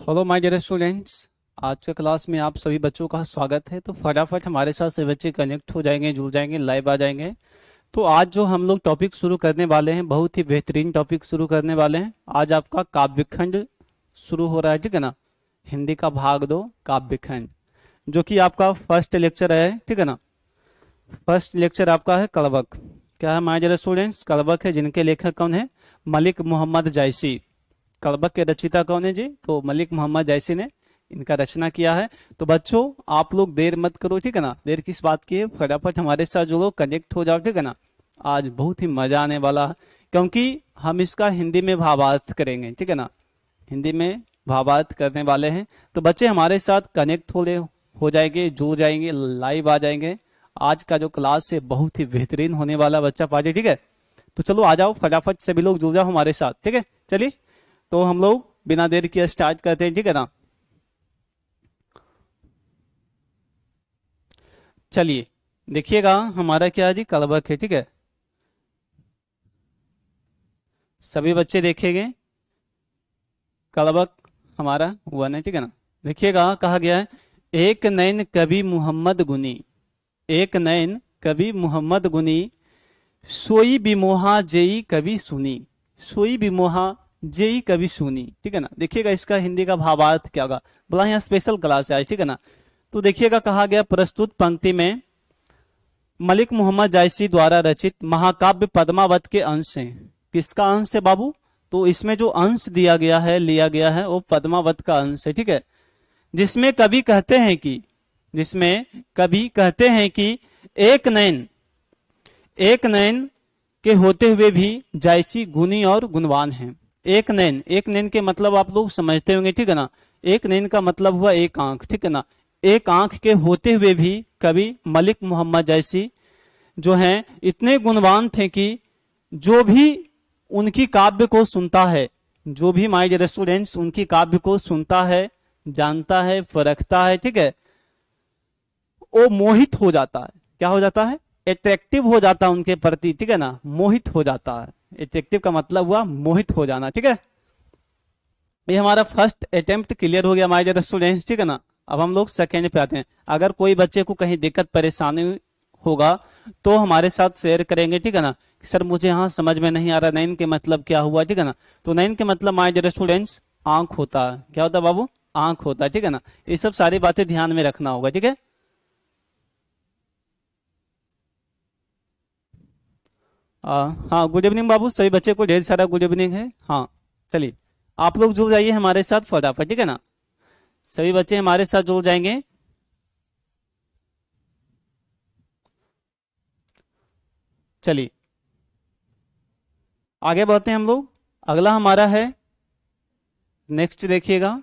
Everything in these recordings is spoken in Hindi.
Hello my dear students. आज के क्लास में आप सभी बच्चों का स्वागत है। तो फटाफट हमारे साथ सभी बच्चे कनेक्ट हो जाएंगे, जुड़ जाएंगे, लाइव आ जाएंगे। तो आज जो हम लोग टॉपिक शुरू करने वाले हैं, बहुत ही बेहतरीन टॉपिक शुरू करने वाले हैं। आज आपका काव्यखंड शुरू हो रहा है, ठीक है ना। हिंदी का भाग 2 काव्यखंड, जो कि आपका फर्स्ट लेक्चर है, ठीक है ना। फर्स्ट लेक्चर आपका है कलबक। क्या है माय डियर स्टूडेंट्स? कलबक है, जिनके लेखक कौन है? मलिक मोहम्मद जायसी। कलबक के रचयिता कौन है जी? तो मलिक मोहम्मद जायसी ने इनका रचना किया है। तो बच्चों आप लोग देर मत करो, ठीक है ना। देर किस बात की है? फटाफट हमारे साथ जुड़ो, कनेक्ट हो जाओ, ठीक है ना। आज बहुत ही मजा आने वाला है, क्योंकि हम इसका हिंदी में भावार्थ करेंगे, ठीक है ना। हिंदी में भावार्थ करने वाले हैं। तो बच्चे हमारे साथ कनेक्ट हो जाएंगे, जुड़ जाएंगे, लाइव आ जाएंगे। आज का जो क्लास है बहुत ही बेहतरीन होने वाला, बच्चा पार्टी, ठीक है। तो चलो आ जाओ, फटाफट सभी लोग जुड़ जाओ हमारे साथ, ठीक है। चलिए तो हम लोग बिना देर किए स्टार्ट करते हैं, ठीक है ना। चलिए देखिएगा हमारा क्या है जी, कलबक है, ठीक है। सभी बच्चे देखेंगे कलबक हमारा हुआ है, ठीक है ना। देखिएगा कहा गया है, एक नैन कवि मोहम्मद गुनी, एक नैन कवि मोहम्मद गुनी, सोई बिमोहा जेई कवि सुनी, सोई बिमोहा जेई कवि सुनी, ठीक है ना। देखिएगा इसका हिंदी का भावार्थ क्या होगा। बोला यहाँ स्पेशल क्लास है आज, ठीक है ना। तो देखिएगा कहा गया, प्रस्तुत पंक्ति में मलिक मोहम्मद जायसी द्वारा रचित महाकाव्य पद्मावत के अंश हैं। किसका अंश है बाबू? तो इसमें जो अंश दिया गया है, लिया गया है, वो पद्मावत का अंश है, ठीक है। जिसमें कवि कहते हैं कि, जिसमें कवि कहते हैं कि एक नैन, एक नैन के होते हुए भी जायसी गुणी और गुणवान हैं। एक नैन, एक नैन के मतलब आप लोग समझते होंगे, ठीक है ना। एक नैन का मतलब हुआ एक आंख, ठीक है ना। एक आंख के होते हुए भी कवि मलिक मोहम्मद जायसी जो हैं इतने गुणवान थे कि जो भी उनकी काव्य को सुनता है, जो भी माय डियर स्टूडेंट्स उनकी काव्य को सुनता है, जानता है, परखता है, ठीक है, वो मोहित हो जाता है। क्या हो जाता है? एट्रैक्टिव हो जाता है उनके प्रति, ठीक है ना। मोहित हो जाता है। एट्रैक्टिव का मतलब हुआ मोहित हो जाना, ठीक है। ये हमारा फर्स्ट अटेम्प्ट क्लियर हो गया माय डियर स्टूडेंट्स, ठीक है ना। अब हम लोग सेकेंड पे आते हैं। अगर कोई बच्चे को कहीं दिक्कत परेशानी होगा तो हमारे साथ शेयर करेंगे, ठीक है ना। सर मुझे यहाँ समझ में नहीं आ रहा, नैन के मतलब क्या हुआ, ठीक है ना। तो नैन के मतलब माय डियर स्टूडेंट्स आंख होता है। क्या होता है बाबू? आंख होता है, ठीक है ना। ये सब सारी बातें ध्यान में रखना होगा, ठीक है। हाँ गुड इवनिंग बाबू, सभी बच्चे को ढेर सारा गुड इवनिंग है। हाँ चलिए आप लोग जुड़ जाइए हमारे साथ फटाफट, ठीक है ना। सभी बच्चे हमारे साथ जुड़ जाएंगे। चलिए आगे बढ़ते हैं हम लोग। अगला हमारा है, नेक्स्ट देखिएगा।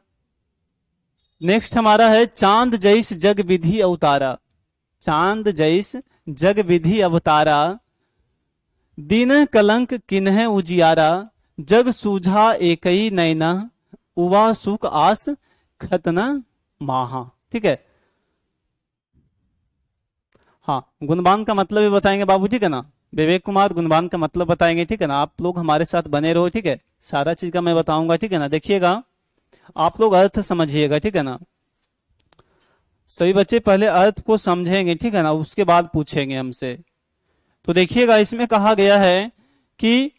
नेक्स्ट हमारा है, चांद जैस जग विधि अवतारा, चांद जैस जग विधि अवतारा, दीन कलंक किन्ह उजियारा, जग सूझा एकई नैना, उवा सुख आस खतना माहा, ठीक है। हाँ गुणवान का मतलब भी बताएंगे बाबू, ठीक है ना। विवेक कुमार गुणवान का मतलब बताएंगे, ठीक है ना। आप लोग हमारे साथ बने रहो, ठीक है। सारा चीज का मैं बताऊंगा, ठीक है ना। देखिएगा आप लोग अर्थ समझिएगा, ठीक है ना। सभी बच्चे पहले अर्थ को समझेंगे, ठीक है ना, उसके बाद पूछेंगे हमसे। तो देखिएगा इसमें कहा गया है कि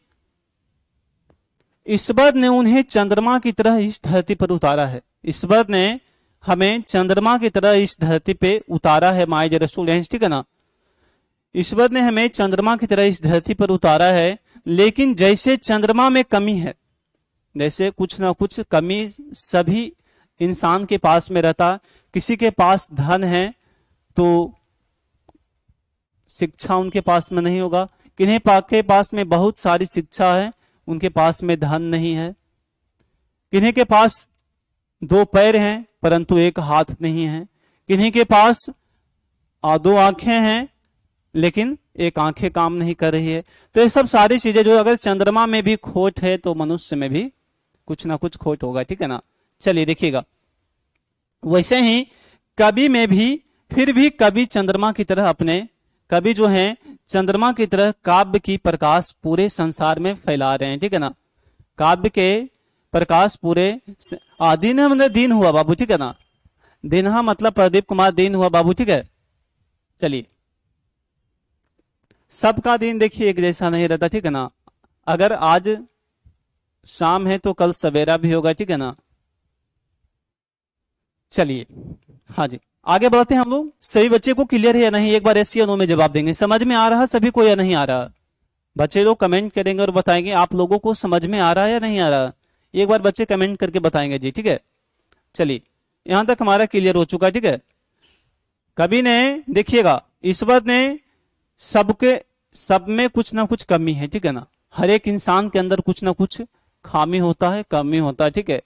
ईश्वर ने उन्हें चंद्रमा की तरह इस धरती पर उतारा है। ईश्वर ने हमें चंद्रमा की तरह इस धरती पे उतारा है माय डियर स्टूडेंट्स, ठीक है ना। ईश्वर ने हमें चंद्रमा की तरह इस धरती पर उतारा है, लेकिन जैसे चंद्रमा में कमी है, जैसे कुछ ना कुछ कमी सभी इंसान के पास में रहता। किसी के पास धन है तो शिक्षा उनके पास में नहीं होगा, किन्हीं के पास में बहुत सारी शिक्षा है, उनके पास में धन नहीं है। किन्हीं के पास 2 पैर हैं परंतु एक हाथ नहीं है। किन्हीं के पास 2 आंखें हैं लेकिन एक आंखें काम नहीं कर रही है। तो ये सब सारी चीजें जो, अगर चंद्रमा में भी खोट है तो मनुष्य में भी कुछ ना कुछ खोट होगा, ठीक है ना। चलिए देखिएगा, वैसे ही कवि में भी, फिर भी कवि चंद्रमा की तरह अपने, कवि जो हैं चंद्रमा की तरह काव्य की प्रकाश पूरे संसार में फैला रहे हैं, ठीक है ना। काव्य के प्रकाश पूरे दिन मतलब दिन हुआ बाबू, ठीक है ना। दिनहा मतलब प्रदीप कुमार दिन हुआ बाबू, ठीक है। चलिए, सबका दिन देखिए एक जैसा नहीं रहता, ठीक है ना। अगर आज शाम है तो कल सवेरा भी होगा, ठीक है ना। चलिए, हाँ जी, आगे बढ़ते हैं हम लोग। सभी बच्चे को क्लियर है या नहीं, एक बार एस या नो में जवाब देंगे। समझ में आ रहा सभी को या नहीं आ रहा? बच्चे लोग कमेंट करेंगे और बताएंगे आप लोगों को समझ में आ रहा है या नहीं आ रहा। एक बार बच्चे कमेंट करके बताएंगे जी, ठीक है। चलिए, यहां तक हमारा क्लियर हो चुका है, ठीक है। कवि ने, देखिएगा, ईश्वर ने सबके सब में कुछ ना कुछ कमी है, ठीक है ना। हर एक इंसान के अंदर कुछ ना कुछ खामी होता है, कमी होता है, ठीक है।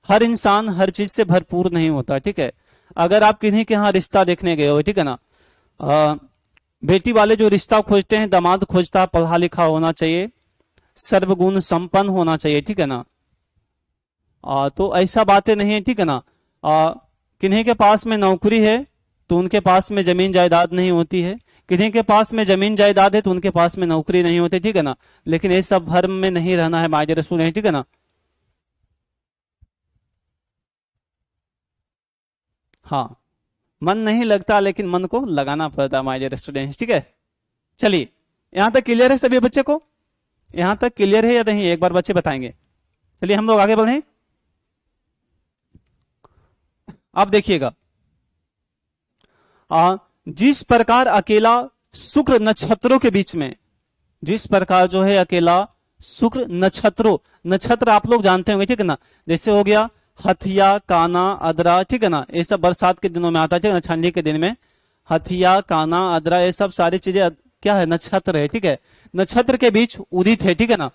हर इंसान हर चीज से भरपूर नहीं होता, ठीक है। अगर आप किन्हीं के यहाँ रिश्ता देखने गए हो, ठीक है ना, बेटी वाले जो रिश्ता खोजते हैं, दामाद खोजता है, पढ़ा लिखा होना चाहिए, सर्वगुण संपन्न होना चाहिए, ठीक है ना। तो ऐसा बातें नहीं है, ठीक है ना। किन्हीं के पास में नौकरी है तो उनके पास में जमीन जायदाद नहीं होती है, किन्हीं के पास में जमीन जायदाद है तो उनके पास में नौकरी नहीं होती, ठीक है ना। लेकिन ये सब भ्रम में नहीं रहना है माय डियर स्टूडेंट, ठीक है ना। हाँ, मन नहीं लगता लेकिन मन को लगाना पड़ता है माय डियर स्टूडेंट्स, ठीक है। चलिए, यहां तक क्लियर है सभी बच्चे को? यहां तक क्लियर है या नहीं, एक बार बच्चे बताएंगे। चलिए हम लोग आगे बढ़े। अब देखिएगा, जिस प्रकार अकेला शुक्र नक्षत्रों के बीच में, जिस प्रकार जो है अकेला शुक्र नक्षत्रों, नक्षत्र आप लोग जानते होंगे, ठीक है ना। जैसे हो गया हथिया, काना, अदरा, ठीक है ना। ये सब बरसात के दिनों में आता है, ठीक है ना। ठंडी के दिन में हथिया, काना, अदरा, ये सब सारी चीजें क्या है, नक्षत्र है, ठीक है। नक्षत्र के बीच उदित है, ठीक है ना।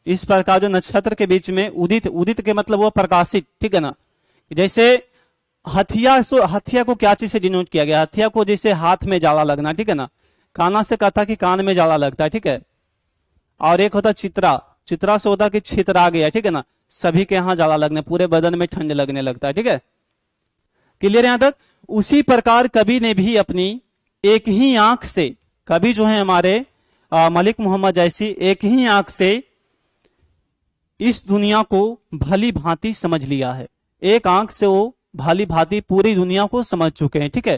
इस प्रकार जो नक्षत्र के बीच में उदित, उदित के मतलब वो प्रकाशित, ठीक है ना। जैसे हथिया, हथिया को क्या चीज से डिनोट किया गया, हथिया को जैसे हाथ में जाला लगना, ठीक है ना। काना से कहता कि कान में जाला लगता है, ठीक है। और एक होता चित्रा, चित्रा से होता कि छितरा गया, ठीक है ना। सभी के यहाँ जाला लगने, पूरे बदन में ठंड लगने लगता है, ठीक है। क्लियर यहां तक? उसी प्रकार कवि ने भी अपनी एक ही आंख से, कवि जो है हमारे मलिक मोहम्मद जैसी, एक ही आंख से इस दुनिया को भली भांति समझ लिया है। एक आंख से वो भली भांति पूरी दुनिया को समझ चुके हैं, ठीक है।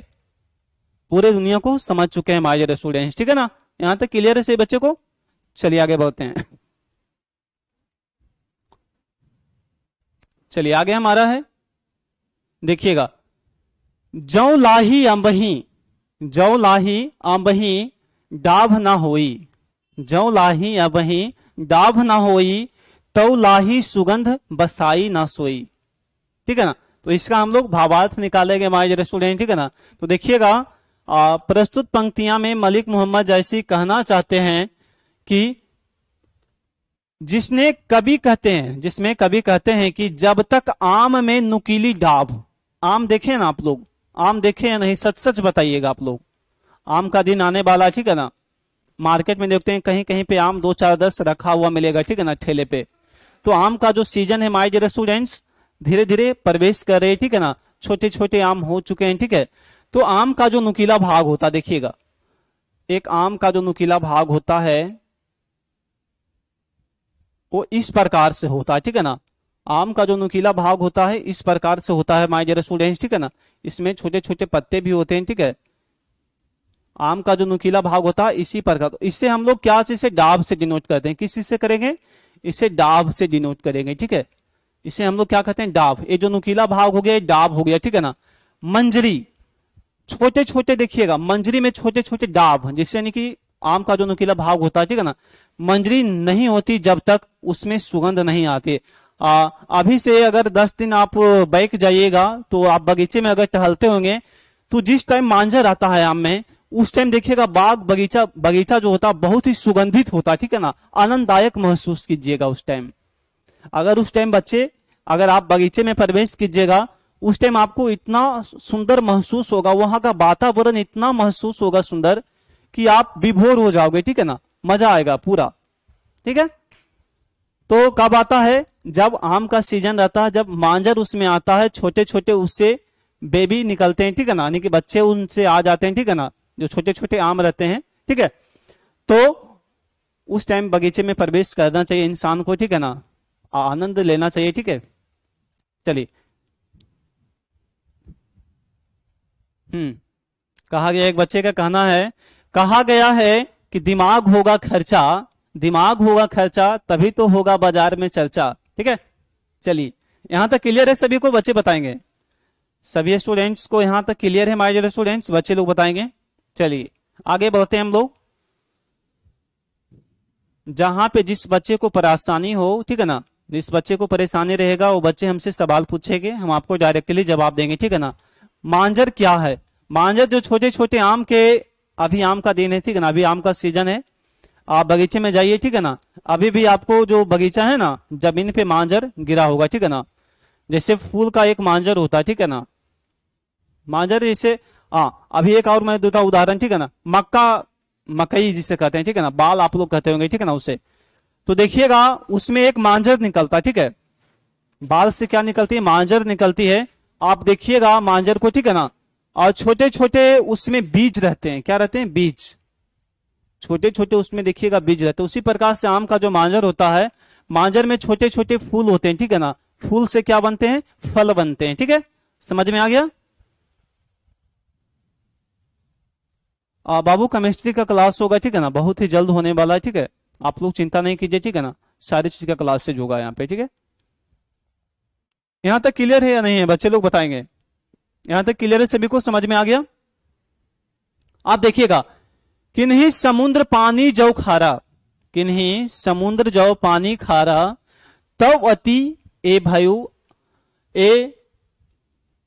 पूरे दुनिया को समझ चुके हैं माय डियर स्टूडेंट्स, ठीक है ना। यहां तक क्लियर है सही बच्चे को? चलिए आगे बढ़ते हैं। चलिए आगे हमारा है, देखिएगा, जौ लाही अंबही, जौ लाही अंबही डाभ ना होई, जौ लाही अंबही डाभ ना होई, तौ लाही सुगंध बसाई ना सोई, ठीक है ना। तो इसका हम लोग भावार्थ निकालेंगे माय डियर स्टूडेंट, ठीक है ना। तो देखिएगा, प्रस्तुत पंक्तियां में मलिक मोहम्मद जैसी कहना चाहते हैं कि जिसने कवि कहते हैं, जिसमें कवि कहते हैं कि जब तक आम में नुकीली डाभ, आम देखे ना आप लोग, आम देखे या नहीं, सच सच बताइएगा आप लोग। आम का दिन आने वाला, ठीक है ना। मार्केट में देखते हैं कहीं कहीं पे आम 2 4 10 रखा हुआ मिलेगा, ठीक है ना, ठेले पे। तो आम का जो सीजन है माय डियर स्टूडेंट्स धीरे धीरे प्रवेश कर रहे, ठीक है ना। छोटे छोटे आम हो चुके हैं, ठीक है। तो आम का जो नुकीला भाग होता है, देखिएगा, एक आम का जो नुकीला भाग होता है वो इस प्रकार से होता है, ठीक है ना। आम का जो नुकीला भाग होता है इस प्रकार से होता है माय डियर स्टूडेंट्स, ठीक है ना। इसमें छोटे छोटे पत्ते भी होते हैं, ठीक है। आम का जो नुकीला भाग होता है इसी प्रकार, तो इससे हम लोग क्या चीज से, डाब से डिनोट करते हैं। किस चीज से करेंगे? इसे डाब से डिनोट करेंगे, ठीक है। इसे हम लोग क्या कहते हैं, डाब। ये जो नुकीला भाग हो गया डाब हो गया, ठीक है ना। मंजरी, छोटे छोटे, देखिएगा मंजरी में छोटे छोटे डाब, जिससे यानी कि आम का जो नुकीला भाग होता है, ठीक है ना। मंजरी नहीं होती जब तक उसमें सुगंध नहीं आती। अभी से अगर 10 दिन आप बैठ जाइएगा तो आप बगीचे में अगर टहलते होंगे तो जिस टाइम मांझर आता है आम में, उस टाइम देखिएगा बाग बगीचा, बगीचा जो होता है बहुत ही सुगंधित होता है, ठीक है ना। आनंददायक महसूस कीजिएगा उस टाइम। अगर उस टाइम बच्चे, अगर आप बगीचे में प्रवेश कीजिएगा उस टाइम आपको इतना सुंदर महसूस होगा, वहां का वातावरण इतना महसूस होगा सुंदर कि आप विभोर हो जाओगे, ठीक है ना। मजा आएगा पूरा, ठीक है। तो कब आता है? जब आम का सीजन रहता है, जब मांझर उसमें आता है, छोटे छोटे उससे बेबी निकलते हैं, ठीक है ना, यानी कि बच्चे उनसे आ जाते हैं, ठीक है ना, जो छोटे छोटे आम रहते हैं, ठीक है। तो उस टाइम बगीचे में प्रवेश करना चाहिए इंसान को, ठीक है ना। आनंद लेना चाहिए, ठीक है। चलिए, कहा गया, एक बच्चे का कहना है, कहा गया है कि दिमाग होगा खर्चा, दिमाग होगा खर्चा तभी तो होगा बाजार में चर्चा, ठीक है। चलिए, यहां तक क्लियर है सभी को? बच्चे बताएंगे, सभी स्टूडेंट्स को यहां तक क्लियर है? हमारे स्टूडेंट्स, बच्चे लोग बताएंगे। चलिए आगे बढ़ते हैं हम लोग। जहां पे जिस बच्चे को परेशानी हो, ठीक है ना, जिस बच्चे को परेशानी रहेगा वो बच्चे हमसे सवाल पूछेंगे, हम आपको डायरेक्टली जवाब देंगे, ठीक है ना। मांजर क्या है? मांजर जो छोटे छोटे आम के, अभी आम का दिन है, ठीक है ना, अभी आम का सीजन है, आप बगीचे में जाइए, ठीक है ना, अभी भी आपको जो बगीचा है ना, जमीन पे मांजर गिरा होगा, ठीक है ना। जैसे फूल का एक मांजर होता है, ठीक है ना, मांजर जैसे, हाँ अभी एक और मैं देता हूं उदाहरण, ठीक है ना, मक्का, मकई जिसे कहते हैं, ठीक है ना, बाल आप लोग कहते होंगे, ठीक है ना, उसे तो देखिएगा उसमें एक मांजर निकलता है, ठीक है। बाल से क्या निकलती है? मांजर निकलती है। आप देखिएगा मांजर को, ठीक है ना, और छोटे छोटे उसमें बीज रहते हैं, क्या रहते हैं? बीज, छोटे छोटे उसमें देखिएगा बीज रहते हैं। उसी प्रकार से आम का जो मांजर होता है, मांजर में छोटे छोटे फूल होते हैं, ठीक है ना, फूल से क्या बनते हैं? फल बनते हैं, ठीक है। समझ में आ गया? बाबू केमिस्ट्री का क्लास होगा, ठीक है ना, बहुत ही जल्द होने वाला है, ठीक है, आप लोग चिंता नहीं कीजिए, ठीक है ना, सारी चीज का क्लासेज होगा यहाँ पे, ठीक है। यहां तक क्लियर है या नहीं है? बच्चे लोग बताएंगे। यहां तक क्लियर है सभी को? समझ में आ गया? आप देखिएगा, किन्हीं समुद्र पानी जौ खारा, किन्हीं समुद्र जौ पानी खारा, तब अति ए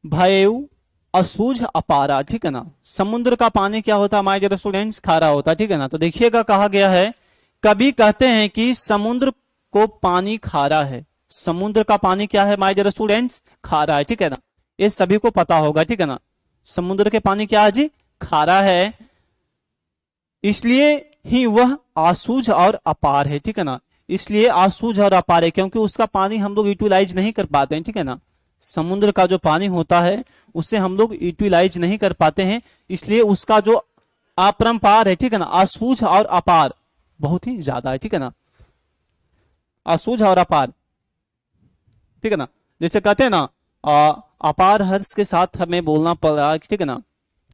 भयउ असूझ अपारा, ठीक है ना। समुद्र का पानी क्या होता है हमारे जरा स्टूडेंट्स? खारा होता है, ठीक है ना। तो देखिएगा कहा गया है, कभी कहते हैं कि समुद्र को पानी खारा है, समुद्र का पानी क्या है हमारे जरा स्टूडेंट्स? खारा है, ठीक है ना, ये सभी को पता होगा, ठीक है ना। समुद्र के पानी क्या है जी? खारा है, इसलिए ही वह आसूझ और अपार है, ठीक है ना, इसलिए आसूझ और अपार है क्योंकि उसका पानी हम लोग यूटिलाइज नहीं कर पाते हैं, ठीक है ना। समुद्र का जो पानी होता है उसे हम लोग यूटिलाइज नहीं कर पाते हैं, इसलिए उसका जो अपरंपार है, ठीक है ना, आसूझ और अपार बहुत ही ज्यादा है, ठीक है ना, आसूझ और अपार, ठीक है ना। जैसे कहते हैं ना, अपार हर्ष के साथ हमें बोलना पड़ रहा है, ठीक है ना,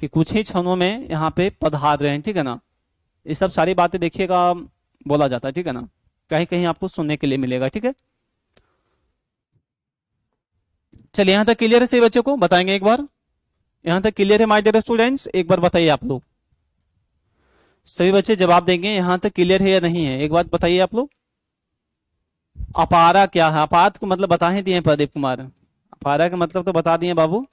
कि कुछ ही क्षणों में यहाँ पे पधार रहे हैं, ठीक है ना। ये सब सारी बातें देखिएगा बोला जाता है, ठीक है ना, कहीं कहीं आपको सुनने के लिए मिलेगा, ठीक है। चलिए यहां तक क्लियर है सही? बच्चों को बताएंगे एक बार, यहां तक क्लियर है माय डियर स्टूडेंट्स? एक बार बताइए आप लोग, सभी बच्चे जवाब देंगे, यहां तक क्लियर है या नहीं है? एक बात बताइए आप लोग, अपारा क्या है? अपार को मतलब बता ही दिए प्रदीप कुमार, अपारा का मतलब तो बता दिए बाबू,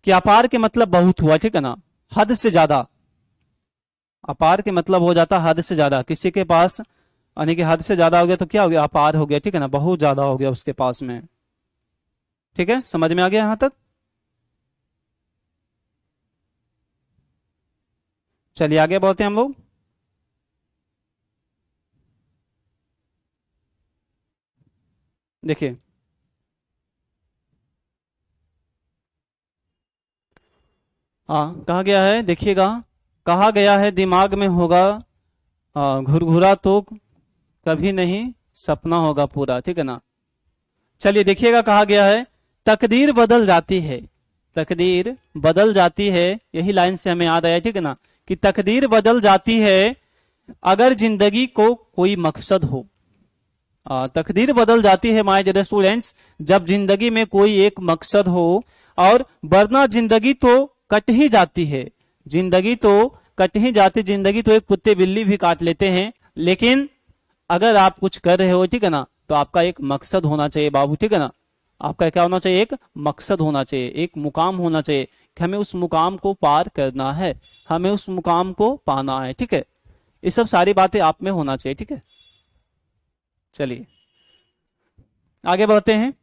कि अपार के मतलब बहुत हुआ, ठीक है ना, हद से ज्यादा। अपार के मतलब हो जाता हद से ज्यादा, किसी के पास यानी कि हद से ज्यादा हो गया तो क्या हो गया? अपार हो गया, ठीक है ना, बहुत ज्यादा हो गया उसके पास में, ठीक है। समझ में आ गया यहां तक? चलिए आगे बढ़ते हैं हम लोग। देखिए, हाँ कहा गया है, देखिएगा, कहा गया है दिमाग में होगा घुरघुरा तो कभी नहीं सपना होगा पूरा, ठीक है ना। चलिए देखिएगा, कहा गया है तकदीर बदल जाती है, तकदीर बदल जाती है, यही लाइन से हमें याद आया, ठीक है ना, कि तकदीर बदल जाती है अगर जिंदगी को कोई मकसद हो। तकदीर बदल जाती है माय डियर स्टूडेंट्स जब जिंदगी में कोई एक मकसद हो, और वरना जिंदगी तो कट ही जाती है, जिंदगी तो कट ही जाती, जिंदगी तो एक कुत्ते बिल्ली भी काट लेते हैं, लेकिन अगर आप कुछ कर रहे हो, ठीक है ना, तो आपका एक मकसद होना चाहिए बाबू, ठीक है ना, आपका क्या होना चाहिए? एक मकसद होना चाहिए, एक मुकाम होना चाहिए कि हमें उस मुकाम को पार करना है, हमें उस मुकाम को पाना है, ठीक है। ये सब सारी बातें आप में होना चाहिए, ठीक है। चलिए आगे बढ़ते हैं।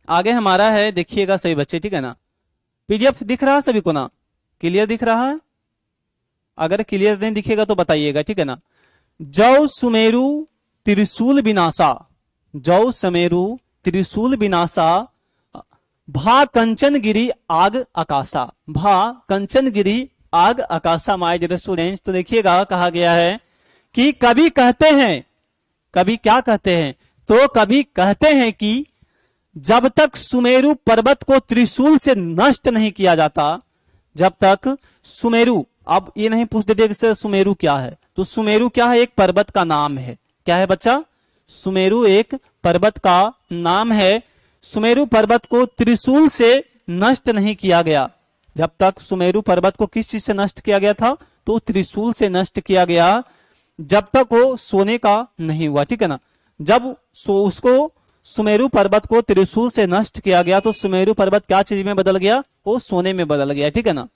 आगे हमारा है, देखिएगा सही बच्चे, ठीक है ना, पीडीएफ दिख रहा है सभी को ना? क्लियर दिख रहा है? अगर क्लियर नहीं दिखेगा तो बताइएगा, ठीक है ना। जौ सुमेरु त्रिशूल विनाशा, जौ सुमेरु त्रिशूल विनाशा, भा कंचन गिरी आग आकाशा, भा कंचन गिरी आग आकाशा माय डियर स्टूडेंट्स। तो देखिएगा कहा गया है कि कभी कहते हैं, कभी क्या कहते हैं, तो कभी कहते हैं कि जब तक सुमेरु पर्वत को त्रिशूल से नष्ट नहीं किया जाता, जब तक सुमेरु, अब ये नहीं पूछ देते कि सुमेरु क्या है, तो सुमेरु क्या है, एक पर्वत का नाम है। क्या है बच्चा, सुमेरु एक पर्वत का नाम है। सुमेरु पर्वत को त्रिशूल से नष्ट नहीं किया गया। जब तक सुमेरु पर्वत को किस चीज से नष्ट किया गया था, तो त्रिशूल से नष्ट किया गया, जब तक वो सोने का नहीं हुआ। ठीक है ना, जब उसको सुमेरु पर्वत को त्रिशूल से नष्ट किया गया तो सुमेरु पर्वत क्या चीज में बदल गया, वो सोने में बदल गया। ठीक है ना,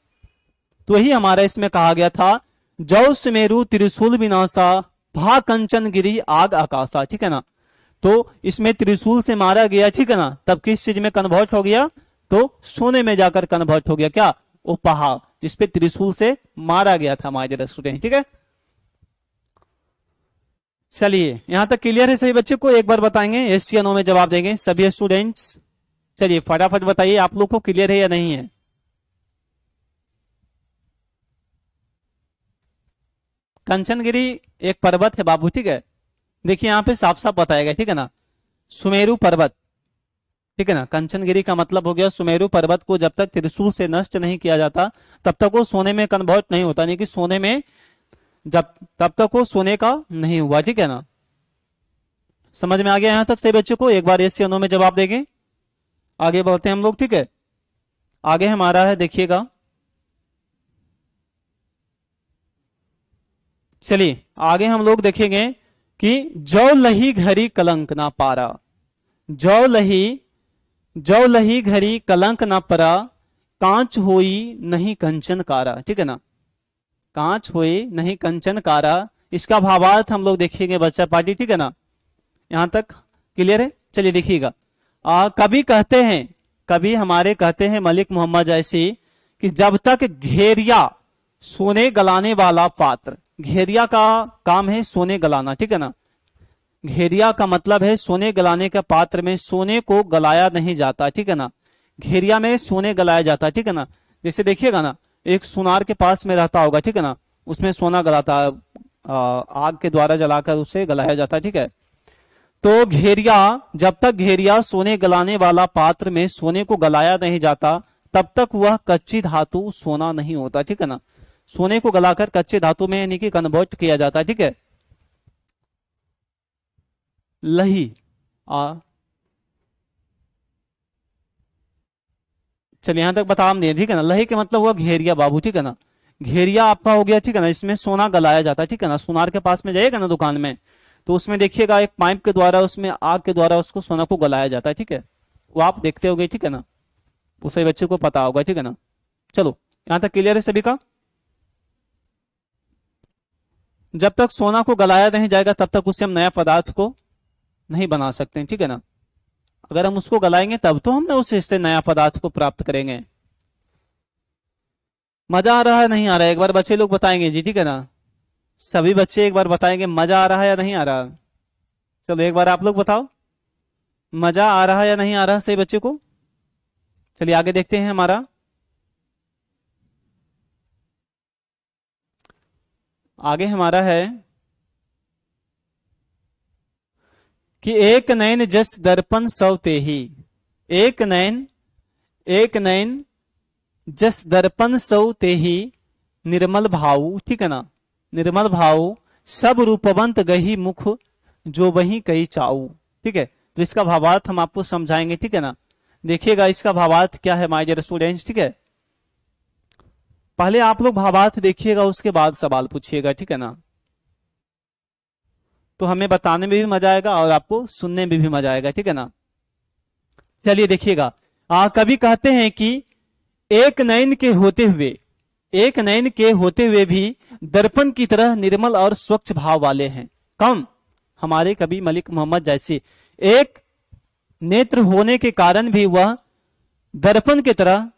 तो यही हमारा इसमें कहा गया था, जौ सुमेरु त्रिशूल विनाशा भा कंचन गिरी आग आकाशा। ठीक है ना, तो इसमें त्रिशूल से मारा गया। ठीक है ना, तब किस चीज में कन्वर्ट हो गया, तो सोने में जाकर कन्वर्ट हो गया। क्या, वो पहाड़ जिस पे त्रिशूल से मारा गया था हमारे स्टूडेंट। ठीक है, चलिए यहां तक क्लियर है सभी बच्चे को, एक बार बताएंगे एस या नो में जवाब देंगे सभी स्टूडेंट्स। चलिए फटाफट बताइए आप लोग को क्लियर है या नहीं है। कंचनगिरी एक पर्वत है बाबू। ठीक है, देखिए यहां पे साफ साफ बताएगा। ठीक है ना, सुमेरु पर्वत। ठीक है ना, कंचनगिरी का मतलब हो गया सुमेरु पर्वत को जब तक त्रिशूल से नष्ट नहीं किया जाता तब तक वो सोने में कन्वर्ट नहीं होता, नहीं कि सोने में जब तब तक वो सोने का नहीं हुआ। ठीक है ना, समझ में आ गया यहां तक सही बच्चों को, एक बार yes या नो में जवाब देंगे। आगे बढ़ते हैं हम लोग। ठीक है, आगे हमारा है, देखिएगा, चलिए आगे हम लोग देखेंगे कि जौ लही घड़ी कलंक ना पारा, जौ लही घड़ी कलंक ना परा, कांच होई नहीं कंचन कारा। ठीक है ना, कांच होई नहीं कंचन कारा, इसका भावार्थ हम लोग देखेंगे बच्चा पार्टी। ठीक है ना, यहां तक क्लियर है। चलिए देखिएगा, कभी कहते हैं, कभी हमारे कहते हैं मलिक मोहम्मद जैसी कि जब तक घेरिया सोने गलाने वाला पात्र, घेरिया का काम है सोने गलाना। ठीक है ना, घेरिया का मतलब है सोने गलाने के पात्र में सोने को गलाया नहीं जाता। ठीक है ना, घेरिया में सोने गलाया जाता है। ठीक है ना, जैसे देखिएगा ना, एक सुनार के पास में रहता होगा। ठीक है ना, उसमें सोना गलाता है, आग के द्वारा जलाकर उसे गलाया जाता है। ठीक है, तो घेरिया, जब तक घेरिया सोने गलाने वाला पात्र में सोने को गलाया नहीं जाता तब तक वह कच्ची धातु सोना नहीं होता। ठीक है ना, सोने को गलाकर कच्चे धातु में यानी कि कन्वर्ट किया जाता है। ठीक है, लही चलिए यहां तक बता हम दिए। ठीक है ना, लही के मतलब हुआ घेरिया बाबू। ठीक है ना, घेरिया आपका हो गया। ठीक है ना, इसमें सोना गलाया जाता है। ठीक है ना, सुनार के पास में जाइएगा ना दुकान में, तो उसमें देखिएगा एक पाइप के द्वारा, उसमें आग के द्वारा उसको सोना को गलाया जाता है। ठीक है, वो आप देखते होगे। ठीक है ना, उसे बच्चे को पता होगा। ठीक है ना, चलो यहां तक क्लियर है सभी का। जब तक सोना को गलाया नहीं जाएगा तब तक उससे हम नया पदार्थ को नहीं बना सकते। ठीक है ना, अगर हम उसको गलाएंगे तब तो हम उससे नया पदार्थ को प्राप्त करेंगे। मजा आ रहा है नहीं आ रहा है, एक बार बच्चे लोग बताएंगे जी। ठीक है ना, सभी बच्चे एक बार बताएंगे मजा आ रहा है या नहीं आ रहा। चलो एक बार आप लोग बताओ, मजा आ रहा है या नहीं आ रहा सही बच्चे को। चलिए आगे देखते हैं हमारा, आगे हमारा है कि एक नैन जस दर्पण सौ तेही, एक नैन जस दर्पण सौ तेही निर्मल भाव। ठीक है ना, निर्मल भाव सब रूपवंत गही मुख जो वही कई चाऊ। ठीक है, तो इसका भावार्थ हम आपको समझाएंगे। ठीक है ना, देखिएगा इसका भावार्थ क्या है माय डियर स्टूडेंट्स। ठीक है, पहले आप लोग भावार्थ देखिएगा, उसके बाद सवाल पूछिएगा। ठीक है ना, तो हमें बताने में भी मजा आएगा और आपको सुनने में भी मजा आएगा। ठीक है ना, चलिए देखिएगा, कभी कहते हैं कि एक नयन के होते हुए भी दर्पण की तरह निर्मल और स्वच्छ भाव वाले हैं। कम हमारे कवि मलिक मोहम्मद जैसे, एक नेत्र होने के कारण भी वह दर्पण की तरह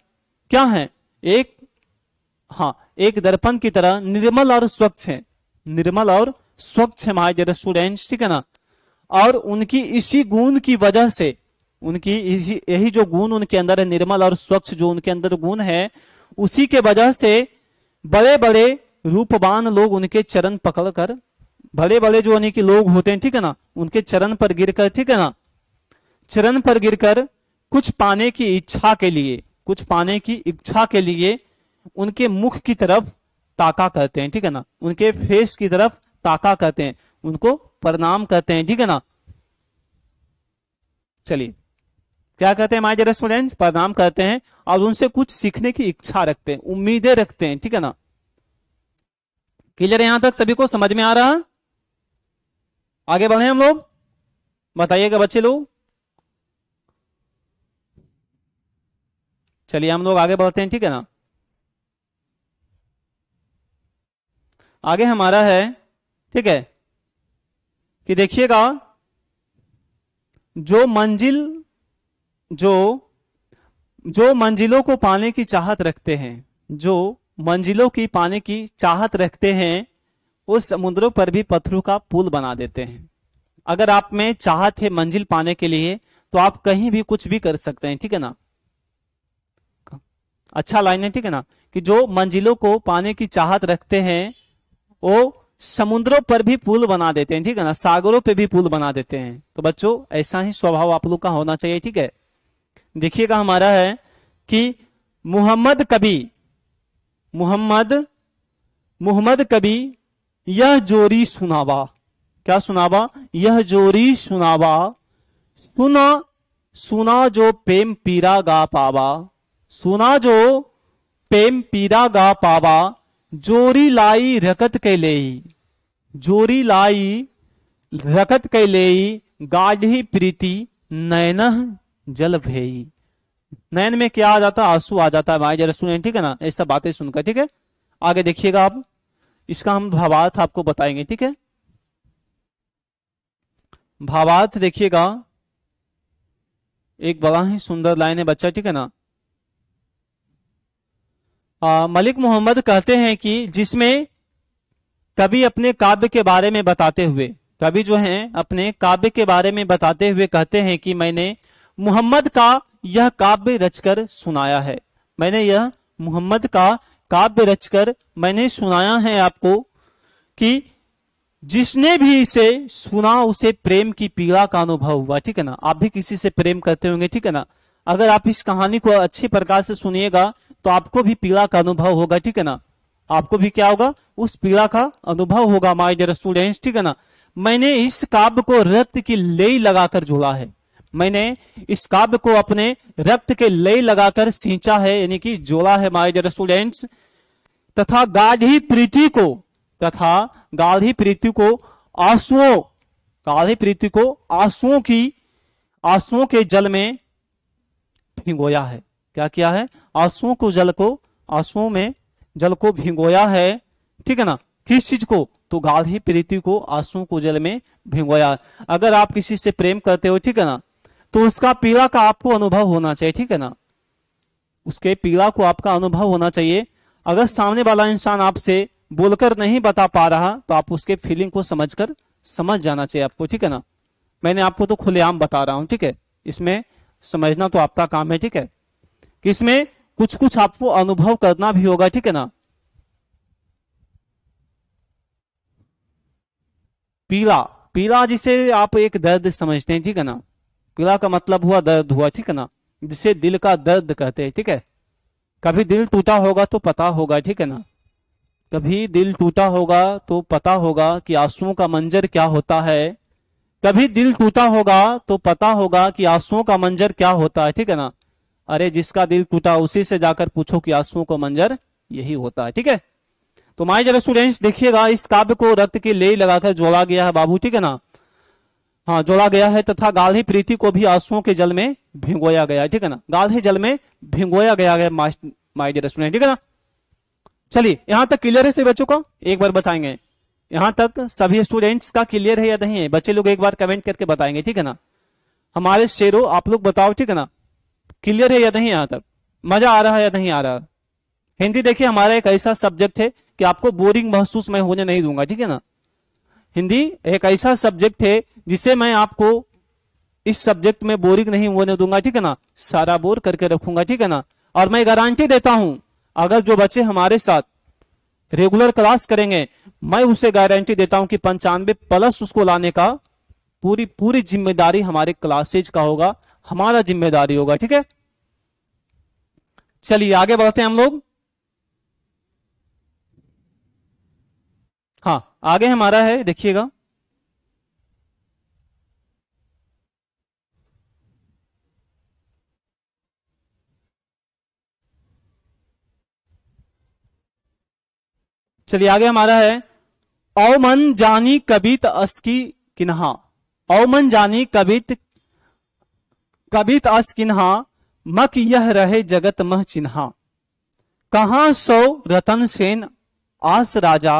क्या है, एक दर्पण की तरह निर्मल और स्वच्छ है, निर्मल और स्वच्छ है माय डियर स्टूडेंट्स। ठीक है ना, और उनकी इसी गुण की वजह से, उनकी यही जो गुण उनके अंदर है, निर्मल और स्वच्छ जो उनके अंदर गुण है, उसी के वजह से बड़े बड़े रूपवान लोग उनके चरण पकड़कर भले भले जो यानी कि लोग होते हैं, ठीक है ना, उनके चरण पर गिरकर, ठीक है ना, चरण पर गिरकर कुछ पाने की इच्छा के लिए, कुछ पाने की इच्छा के लिए उनके मुख की तरफ ताका करते हैं, ठीक है ना, उनके फेस की तरफ ताका करते हैं, उनको प्रणाम करते हैं, ठीक है ना। चलिए क्या कहते हैं माय डियर स्टूडेंट्स, प्रणाम करते हैं और उनसे कुछ सीखने की इच्छा रखते हैं, उम्मीदें रखते हैं, ठीक है ना। क्लियर है यहां तक सभी को समझ में आ रहा है? आगे बढ़े हम लोग, बताइएगा बच्चे लोग। चलिए हम लोग आगे बढ़ते हैं, ठीक है ना। आगे हमारा है, ठीक है, कि देखिएगा जो मंजिल जो मंजिलों को पाने की चाहत रखते हैं, जो मंजिलों की पाने की चाहत रखते हैं, उस समुद्रों पर भी पत्थरों का पुल बना देते हैं। अगर आप में चाहत है मंजिल पाने के लिए तो आप कहीं भी कुछ भी कर सकते हैं, ठीक है ना। अच्छा लाइन है, ठीक है ना, कि जो मंजिलों को पाने की चाहत रखते हैं वो समुद्रों पर भी पुल बना देते हैं, ठीक है ना, सागरों पे भी पुल बना देते हैं। तो बच्चों ऐसा ही स्वभाव आप लोग का होना चाहिए, ठीक है। देखिएगा हमारा है कि मोहम्मद कभी यह जोरी सुनावा, क्या सुनावा, यह जोरी सुनावा, सुना जो प्रेम पीरा गा पावा, सुना जो प्रेम पीरा गा पावा, जोरी लाई रकत के लेई, जोरी लाई रकत के लेई, गाढ़ी प्रीति नैनह जल भयी। नैन में क्या आ जाता है, आंसू आ जाता है माय डियर स्टूडेंट, ठीक है ना, ऐसा बातें सुनकर, ठीक है। आगे देखिएगा आप, इसका हम भावार्थ आपको बताएंगे, ठीक है। भावार्थ देखिएगा, एक बड़ा ही सुंदर लाइन है बच्चा, ठीक है ना। मलिक मोहम्मद कहते हैं कि जिसमें कभी अपने काव्य के बारे में बताते हुए, कभी जो है अपने काव्य के बारे में बताते हुए कहते हैं कि मैंने मोहम्मद का यह काव्य रचकर सुनाया है, मैंने यह मोहम्मद का काव्य रचकर मैंने सुनाया है आपको, कि जिसने भी इसे सुना उसे प्रेम की पीड़ा का अनुभव हुआ, ठीक है ना। आप भी किसी से प्रेम करते होंगे, ठीक है ना, अगर आप इस कहानी को अच्छी प्रकार से सुनिएगा तो आपको भी पीड़ा का अनुभव होगा, ठीक है ना, आपको भी क्या होगा, उस पीड़ा का अनुभव होगा माय डियर स्टूडेंट्स, ठीक है ना। मैंने इस काव्य को रक्त की लेई लगाकर जोड़ा है, मैंने इस काव्य को अपने रक्त के लेई लगाकर सींचा है, यानी कि जोड़ा है माय डियर स्टूडेंट्स। तथा गाढ़ी प्रीति को आंसुओं के जल में भिगोया है, क्या किया है, आंसुओं में जल को भिगोया है, ठीक है ना। किस चीज को, तो गाढ़ी प्रीति को आंसुओं को जल में भिगोया। अगर आप किसी से प्रेम करते हो, ठीक है ना, तो उसका पीड़ा का आपको अनुभव होना चाहिए, ठीक है ना, उसके पीड़ा को आपका अनुभव होना चाहिए। अगर सामने वाला इंसान आपसे बोलकर नहीं बता पा रहा तो आप उसके फीलिंग को समझ जाना चाहिए आपको, ठीक है ना। मैंने आपको तो खुलेआम बता रहा हूं, ठीक है, इसमें समझना तो आपका काम है, ठीक है, कि इसमें कुछ कुछ आपको अनुभव करना भी होगा, ठीक है ना। पीड़ा जिसे आप एक दर्द समझते हैं, ठीक है ना, पीड़ा का मतलब हुआ दर्द हुआ, ठीक है ना, जिसे दिल का दर्द कहते हैं, ठीक है। कभी दिल टूटा होगा तो पता होगा, ठीक है ना, कभी दिल टूटा होगा तो पता होगा कि आंसुओं का मंजर क्या होता है, कभी दिल टूटा होगा तो पता होगा कि आंसुओं का मंजर क्या होता है, ठीक है ना। अरे जिसका दिल टूटा उसी से जाकर पूछो कि आंसुओं का मंजर यही होता है, ठीक है। तो माय डियर स्टूडेंट्स देखिएगा, इस काव्य को रक्त की लेई लगाकर जोड़ा गया है बाबू, ठीक है ना, हाँ जोड़ा गया है। तथा गाढ़ी प्रीति को भी आंसुओं के जल में भिगोया गया, ठीक है ना, गाढ़े जल में भिगोया गया है माय डियर स्टूडेंट, ठीक है ना। चलिए यहां तक क्लियर है सभी बच्चों का, एक बार बताएंगे यहां तक सभी स्टूडेंट्स का क्लियर है या नहीं है, बच्चे लोग एक बार कमेंट करके बताएंगे, ठीक है ना। हमारे शेरों आप लोग बताओ, ठीक है ना, क्लियर है या नहीं, यहां तक मजा आ रहा है या नहीं आ रहा। हिंदी देखिए हमारा एक ऐसा सब्जेक्ट है कि आपको बोरिंग महसूस मैं होने नहीं दूंगा, ठीक है ना। हिंदी एक ऐसा सब्जेक्ट है जिसे मैं आपको इस सब्जेक्ट में बोरिंग नहीं होने दूंगा, ठीक है ना, सारा बोर करके रखूंगा, ठीक है ना। और मैं गारंटी देता हूं अगर जो बच्चे हमारे साथ रेगुलर क्लास करेंगे, मैं उसे गारंटी देता हूं कि 95+ उसको लाने का पूरी पूरी जिम्मेदारी हमारे क्लासेज का होगा, हमारा जिम्मेदारी होगा। ठीक है, चलिए आगे बढ़ते हैं हम लोग। हाँ, आगे हमारा है, देखिएगा। चलिए आगे हमारा है, औ मन जानी कबित अस्की किन्हा। औ मन जानी कबित कबित अस किन्हा, मक यह रहे जगत मह चिन्हा। कहां सो रतन सेन आस राजा,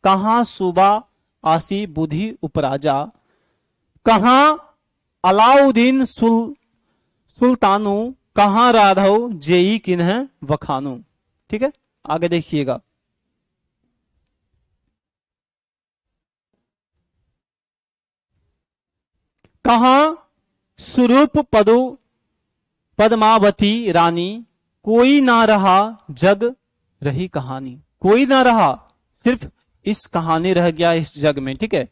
कहां सुबा आसी बुद्धि उपराजा। कहां अलाउद्दीन सुल्तानु, कहां राघव जेई किन्ह वखानु। ठीक है, आगे देखिएगा। कहां स्वरूप पद्मावती रानी, कोई ना रहा जग रही कहानी। कोई ना रहा, सिर्फ इस कहानी रह गया इस जग में। ठीक है,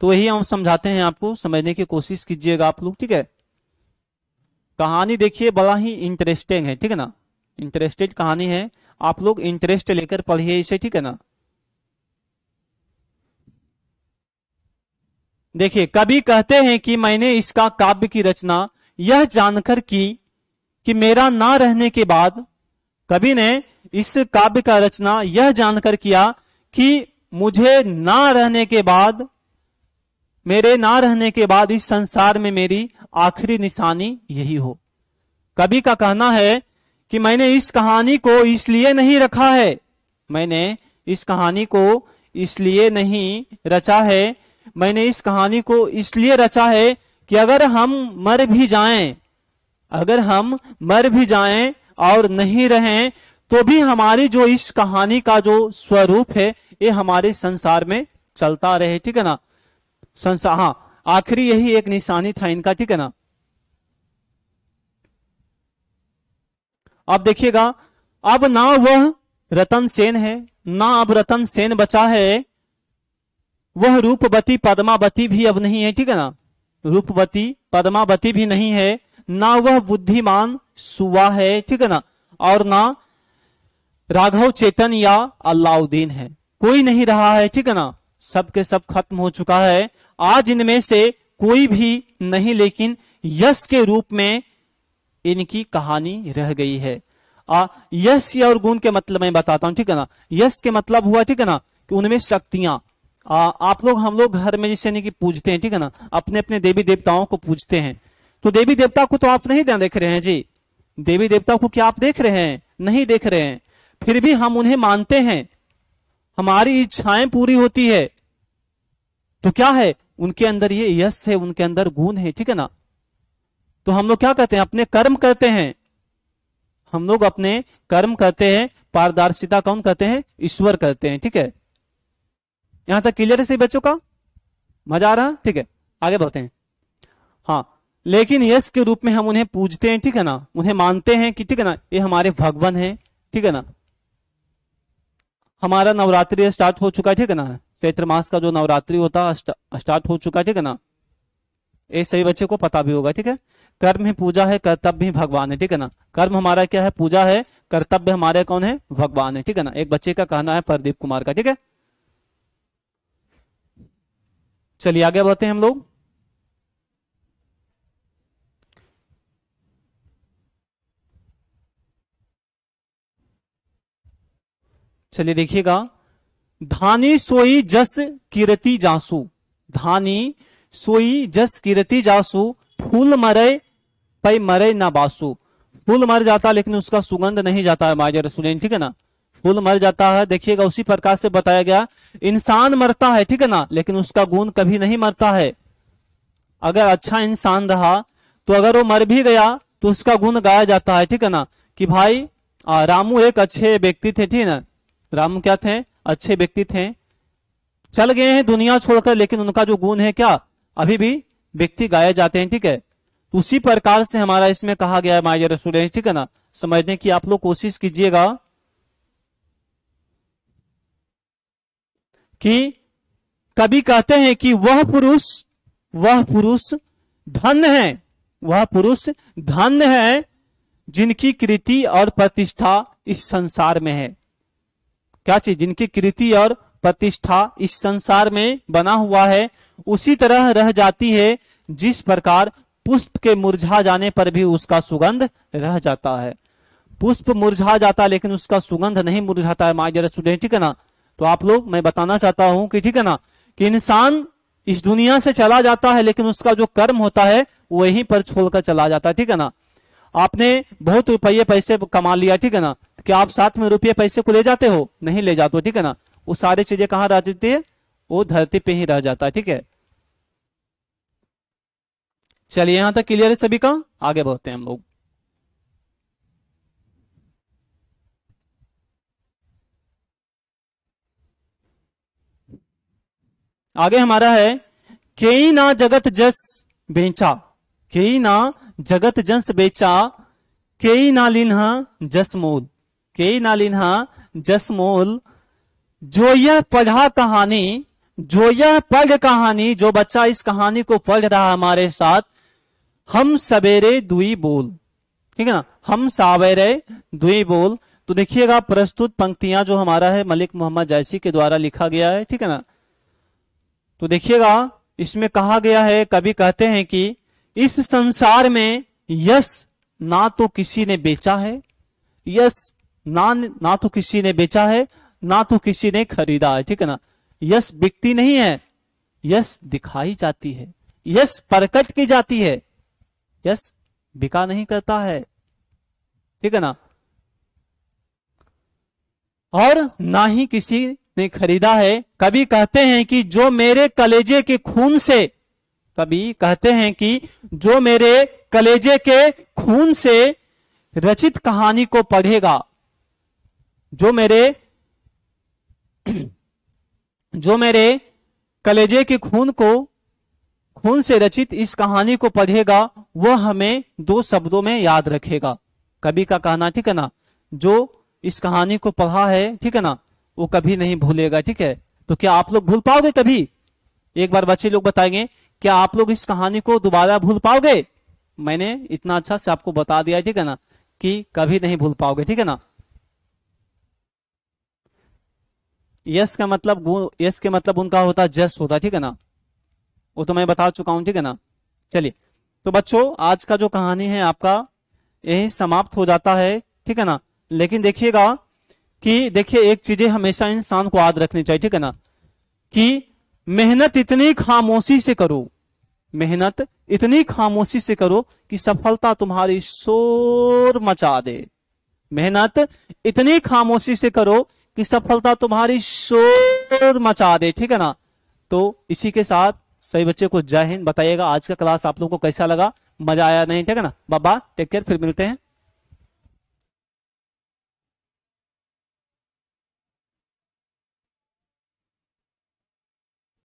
तो यही हम समझाते हैं आपको, समझने की कोशिश कीजिएगा आप लोग। ठीक है, कहानी देखिए बड़ा ही इंटरेस्टिंग है। ठीक है ना, इंटरेस्टेड कहानी है, आप लोग इंटरेस्ट लेकर पढ़िए इसे। ठीक है ना, देखिए कवि कहते हैं कि मैंने इसका काव्य की रचना यह जानकर की कि मेरा ना रहने के बाद, कवि ने इस काव्य का रचना यह जानकर किया कि मुझे ना रहने के बाद, मेरे ना रहने के बाद इस संसार में मेरी आखिरी निशानी यही हो। कवि का कहना है कि मैंने इस कहानी को इसलिए नहीं रखा है, मैंने इस कहानी को इसलिए नहीं रचा है, मैंने इस कहानी को इसलिए रचा है कि अगर हम मर भी जाएं, अगर हम मर भी जाएं और नहीं रहें, तो भी हमारी जो इस कहानी का जो स्वरूप है ये हमारे संसार में चलता रहे। ठीक है ना, संसार, हाँ, आखिरी यही एक निशानी था इनका। ठीक है ना, अब देखिएगा, अब ना वह रतन सेन है, ना अब रतन सेन बचा है, वह रूपवती पद्मावती भी अब नहीं है। ठीक है ना, रूपवती पद्मावती भी नहीं है, ना वह बुद्धिमान सुवा है। ठीक है ना, और ना राघव चेतन या अलाउद्दीन है, कोई नहीं रहा है। ठीक है ना, सब के सब खत्म हो चुका है। आज इनमें से कोई भी नहीं, लेकिन यश के रूप में इनकी कहानी रह गई है। यश और गुण के मतलब मैं बताता हूं। ठीक है ना, यश के मतलब हुआ, ठीक है ना, कि उनमें शक्तियां, आप लोग, हम लोग घर में जिसे नहीं कि पूजते हैं। ठीक है ना, अपने अपने देवी देवताओं को पूजते हैं, तो देवी देवता को तो आप नहीं देख रहे हैं जी, देवी देवता को क्या आप देख रहे हैं? नहीं देख रहे हैं, फिर भी हम उन्हें मानते हैं, हमारी इच्छाएं पूरी होती है। तो क्या है उनके अंदर? ये यश है, उनके अंदर गुण है। ठीक है ना, तो हम लोग क्या कहते हैं? अपने कर्म करते हैं, हम लोग अपने कर्म करते हैं। पारदर्शिता कौन कहते हैं? ईश्वर करते हैं। ठीक है, यहां तक क्लियर है सही बच्चों का? मजा आ रहा? ठीक है, आगे बढ़ते हैं। हाँ, लेकिन यश के रूप में हम उन्हें पूजते हैं। ठीक है ना, उन्हें मानते हैं कि ठीक है ना, ये हमारे भगवान है। ठीक है ना, हमारा नवरात्रि स्टार्ट हो चुका है। ठीक है ना, चैत्र मास का जो नवरात्रि होता है स्टार्ट हो चुका है। ठीक है ना, ये सही बच्चे को पता भी होगा। ठीक है, कर्म ही पूजा है, कर्तव्य ही भगवान है। ठीक है ना, कर्म हमारा क्या है? पूजा है। कर्तव्य हमारे कौन है? भगवान है। ठीक है ना, एक बच्चे का कहना है, प्रदीप कुमार का। ठीक है, चलिए आगे बढ़ते हैं हम लोग। चलिए देखिएगा, धानी सोई जस कीरति जासू, धानी सोई जस कीरति जासू, फूल मरे पै मरे ना बासु। फूल मर जाता लेकिन उसका सुगंध नहीं जाता है माय डियर स्टूडेंट। ठीक है ना, फूल मर जाता है। देखिएगा, उसी प्रकार से बताया गया, इंसान मरता है। ठीक है ना, लेकिन उसका गुण कभी नहीं मरता है। अगर अच्छा इंसान रहा तो अगर वो मर भी गया तो उसका गुण गाया जाता है। ठीक है ना, कि भाई रामू एक अच्छे व्यक्ति थे। ठीक है ना, रामू क्या थे? अच्छे व्यक्ति थे, चल गए हैं दुनिया छोड़कर, लेकिन उनका जो गुण है क्या अभी भी व्यक्ति गाए जाते हैं। ठीक है, तो उसी प्रकार से हमारा इसमें कहा गया है माय डियर स्टूडेंट। ठीक है ना, समझने की आप लोग कोशिश कीजिएगा। कि कवि कहते हैं कि वह पुरुष धन्य है, वह पुरुष धन्य है जिनकी कीर्ति और प्रतिष्ठा इस संसार में है। क्या चीज? जिनकी कीर्ति और प्रतिष्ठा इस संसार में बना हुआ है, उसी तरह रह जाती है जिस प्रकार पुष्प के मुरझा जाने पर भी उसका सुगंध रह जाता है। पुष्प मुरझा जाता है लेकिन उसका सुगंध नहीं मुरझाता है माय डियर स्टूडेंट, ठीक है ना। तो आप लोग, मैं बताना चाहता हूं कि ठीक है ना, कि इंसान इस दुनिया से चला जाता है लेकिन उसका जो कर्म होता है वहीं पर छोड़कर चला जाता है, ठीक है ना। आपने बहुत रुपये पैसे कमा लिया, ठीक है ना, क्या आप साथ में रुपये पैसे को ले जाते हो? नहीं ले जाते हो, ठीक है ना। वो सारी चीजें कहाँ रह जाती है? वो धरती पे ही रह जाता है, ठीक है। चलिए यहां तक क्लियर है सभी का, आगे बढ़ते हैं हम लोग। आगे हमारा है केई ना जगत जस बेचा, केई ना जगत जस बेचा, केई ना लिन्हा जस मोल, केई ना लिन्हा जस मोल। जो यह पढ़ा कहानी, जो यह पढ़ कहानी, जो बच्चा इस कहानी को पढ़ रहा है हमारे साथ, हम सवेरे दुई बोल, ठीक है ना, हम सवेरे दुई बोल। तो देखिएगा प्रस्तुत पंक्तियां जो हमारा है मलिक मोहम्मद जैसी के द्वारा लिखा गया है, ठीक है ना। तो देखिएगा इसमें कहा गया है, कवि कहते हैं कि इस संसार में यश ना तो किसी ने बेचा है, यश ना तो किसी ने बेचा है, ना तो किसी ने खरीदा है, ठीक है ना। यश बिकती नहीं है, यश दिखाई जाती है, यश प्रकट की जाती है, यश बिका नहीं करता है, ठीक है ना। और ना ही किसी ने खरीदा है। कवि कहते हैं कि जो मेरे कलेजे के खून से, कवि कहते हैं कि जो मेरे कलेजे के खून से रचित कहानी को पढ़ेगा, जो मेरे कलेजे के खून से रचित इस कहानी को पढ़ेगा, वह हमें दो शब्दों में याद रखेगा। कवि का कहना, ठीक है ना, जो इस कहानी को पढ़ा है, ठीक है ना, वो कभी नहीं भूलेगा, ठीक है। तो क्या आप लोग भूल पाओगे कभी? एक बार बच्चे लोग बताएंगे, क्या आप लोग इस कहानी को दोबारा भूल पाओगे? मैंने इतना अच्छा से आपको बता दिया, ठीक है ना, कि कभी नहीं भूल पाओगे, ठीक है ना। यस का मतलब, यस के मतलब उनका होता है जस्ट होता है, ठीक है ना, वो तो मैं बता चुका हूं, ठीक है ना। चलिए तो बच्चों आज का जो कहानी है आपका यही समाप्त हो जाता है, ठीक है ना। लेकिन देखिएगा कि देखिए एक चीजें हमेशा इंसान को याद रखनी चाहिए, ठीक है ना, कि मेहनत इतनी खामोशी से करो, मेहनत इतनी खामोशी से करो कि सफलता तुम्हारी शोर मचा दे। मेहनत इतनी खामोशी से करो कि सफलता तुम्हारी शोर मचा दे, ठीक है ना। तो इसी के साथ सभी बच्चे को जय हिंद। बताइएगा आज का क्लास आप लोगों को कैसा लगा, मजा आया नहीं, ठीक है ना। बाबा टेक केयर, फिर मिलते हैं।